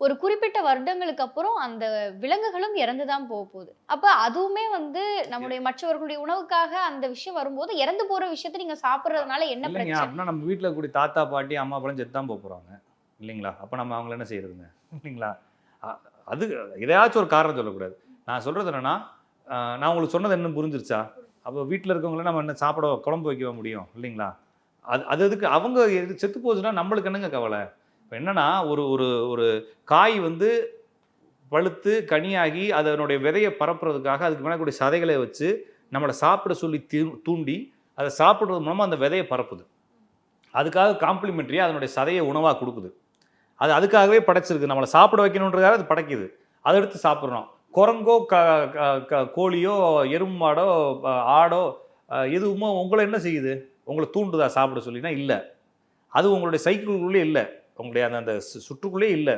ஒரு குறிப்பிட்ட வருடங்களுக்கு அப்புறம் அந்த விலங்குகளும் இறந்து தான் போகுது. அப்ப அதுவுமே வந்து நம்முடைய மற்றவர்களுடைய உணவுக்காக அந்த விஷயம் வரும்போது, இறந்து போற விஷயத்த நீங்க சாப்பிடுறதுனால என்ன இல்லைங்க. பிரச்சனை? அப்படின்னா நம்ம வீட்ல இருக்கக்கூடிய தாத்தா, பாட்டி, அம்மா, அப்பாலாம் செத்து தான் போப்போறாங்க. இல்லைங்களா? அப்ப நம்ம அவங்கள என்ன செய்றதுங்க? இல்லைங்களா? அ அது எதையாச்சும் ஒரு காரணம் சொல்லக்கூடாது. நான் சொல்றது என்னன்னா, நான் உங்களுக்கு சொன்னது என்னன்னு புரிஞ்சிருச்சா? அப்ப வீட்ல இருக்கவங்கள நம்ம என்ன சாப்பிட குழம்பு வைக்கவா முடியும்? இல்லைங்களா? அது அது எதுக்கு அவங்க செத்து போச்சுன்னா நம்மளுக்கு என்னங்க கவல? இப்ப என்னன்னா, ஒரு ஒரு ஒரு காய் வந்து பழுத்து, கனியாகி, அதனுடைய விதைய பரப்புறதுக்காக அதுக்கு மேல இருக்கக்கூடிய சதைகள வச்சு, நம்மள சாப்பிட சொல்லி தூண்டி, அத சாப்பிடுறது மூலமா அந்த விதைய பரப்புது. அதுக்காக காம்ப்ளிமென்டரியா அதனுடைய சதைய உணவா குடுக்குது. அது அதுக்காகவே படைச்சிருக்கு. நம்மள சாப்பிட வைக்கணுன்றதுக்காக அது படைக்குது. அத எடுத்து சாப்பிடுறோம். குரங்கோ, க க க கோழியோ, எருமை மாடோ, ஆடோ எதுவுமோ உங்கள என்ன செய்யுது? உங்கள தூண்டுதா சாப்பிட சொல்லினா, இல்ல. அது உங்களுடைய சைக்கிள்குள்ளயே இல்ல. உங்களுடைய அந்த அந்த சுற்றுக்குள்ளயே இல்ல.